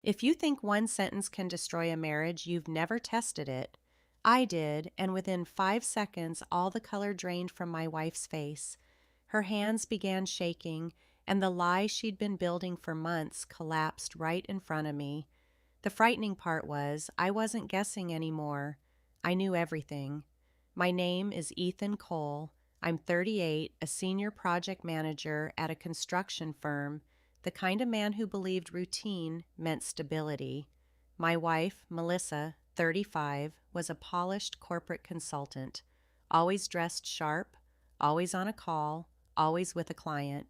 If you think one sentence can destroy a marriage, you've never tested it. I did, and within 5 seconds, all the color drained from my wife's face. Her hands began shaking, and the lie she'd been building for months collapsed right in front of me. The frightening part was, I wasn't guessing anymore. I knew everything. My name is Ethan Cole. I'm 38, a senior project manager at a construction firm, the kind of man who believed routine meant stability. My wife, Melissa, 35, was a polished corporate consultant, always dressed sharp, always on a call, always with a client.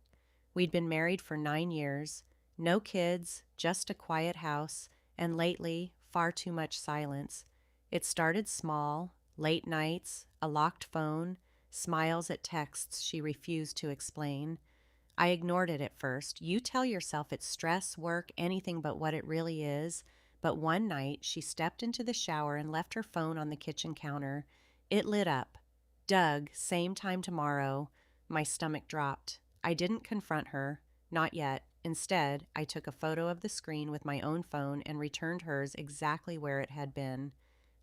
We'd been married for 9 years, no kids, just a quiet house, and lately, far too much silence. It started small, late nights, a locked phone, smiles at texts she refused to explain. I ignored it at first. You tell yourself it's stress, work, anything but what it really is. But one night, she stepped into the shower and left her phone on the kitchen counter. It lit up. Doug, same time tomorrow. My stomach dropped. I didn't confront her. Not yet. Instead, I took a photo of the screen with my own phone and returned hers exactly where it had been.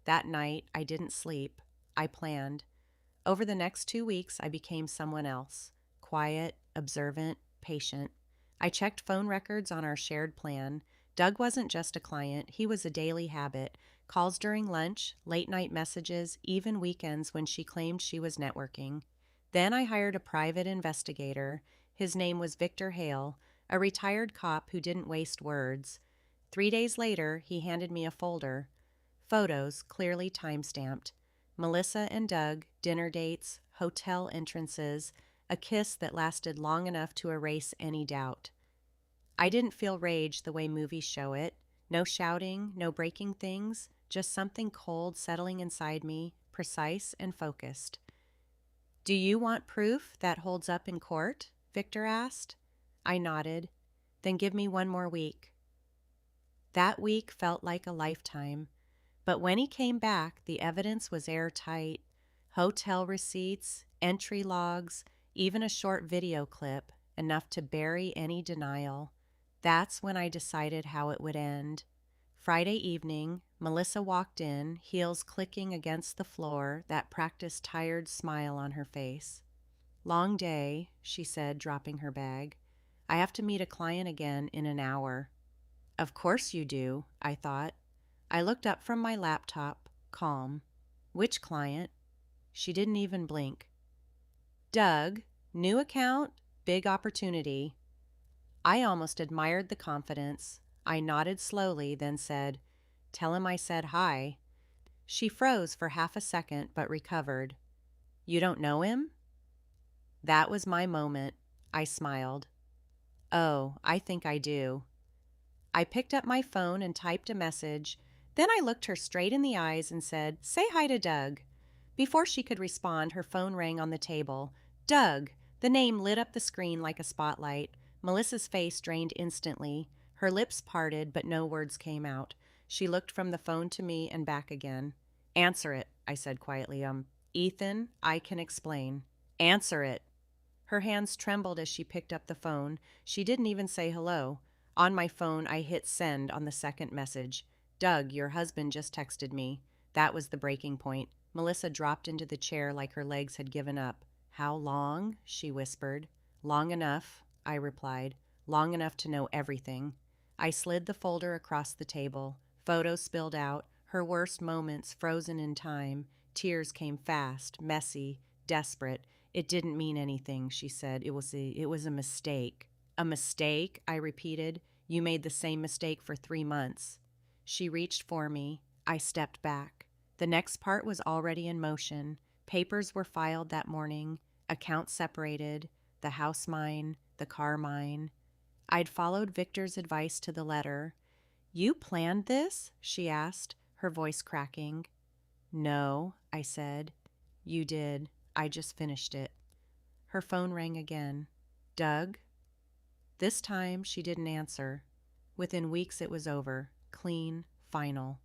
That night, I didn't sleep. I planned. Over the next 2 weeks, I became someone else. Quiet, observant, patient. I checked phone records on our shared plan. Doug wasn't just a client, he was a daily habit. Calls during lunch, late night messages, even weekends when she claimed she was networking. Then I hired a private investigator. His name was Victor Hale, a retired cop who didn't waste words. 3 days later, he handed me a folder. Photos, clearly time-stamped. Melissa and Doug, dinner dates, hotel entrances, a kiss that lasted long enough to erase any doubt. I didn't feel rage the way movies show it. No shouting, no breaking things, just something cold settling inside me, precise and focused. "Do you want proof that holds up in court?" Victor asked. I nodded. "Then give me one more week." That week felt like a lifetime. But when he came back, the evidence was airtight. Hotel receipts, entry logs, even a short video clip, enough to bury any denial. That's when I decided how it would end. Friday evening, Melissa walked in, heels clicking against the floor, that practiced tired smile on her face. "Long day," she said, dropping her bag. "I have to meet a client again in an hour." Of course you do, I thought. I looked up from my laptop, calm. "Which client?" She didn't even blink. "Doug, new account, big opportunity." I almost admired the confidence. I nodded slowly, then said, "Tell him I said hi." She froze for half a second, but recovered. "You don't know him?" That was my moment. I smiled. "Oh, I think I do." I picked up my phone and typed a message. Then I looked her straight in the eyes and said, "Say hi to Doug." Before she could respond, her phone rang on the table. "Doug!" The name lit up the screen like a spotlight. Melissa's face drained instantly. Her lips parted, but no words came out. She looked from the phone to me and back again. "Answer it," I said quietly. "Ethan, I can explain." "Answer it." Her hands trembled as she picked up the phone. She didn't even say hello. On my phone, I hit send on the second message. "Doug, your husband just texted me." That was the breaking point. Melissa dropped into the chair like her legs had given up. "How long?" she whispered. "Long enough," I replied. "Long enough to know everything." I slid the folder across the table. Photos spilled out, her worst moments frozen in time. Tears came fast, messy, desperate. "It didn't mean anything," she said. It was a mistake." "A mistake?" I repeated. "You made the same mistake for 3 months." She reached for me. I stepped back. The next part was already in motion. Papers were filed that morning, accounts separated, the house mine, the car mine. I'd followed Victor's advice to the letter. "You planned this?" she asked, her voice cracking. "No," I said. "You did. I just finished it." Her phone rang again. "Doug?" This time she didn't answer. Within weeks it was over. Clean, final.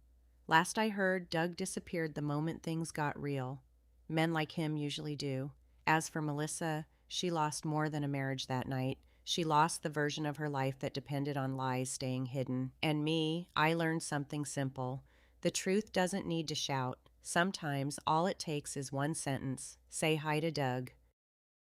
Last I heard, Doug disappeared the moment things got real. Men like him usually do. As for Melissa, she lost more than a marriage that night. She lost the version of her life that depended on lies staying hidden. And me, I learned something simple. The truth doesn't need to shout. Sometimes all it takes is one sentence. Say hi to Doug.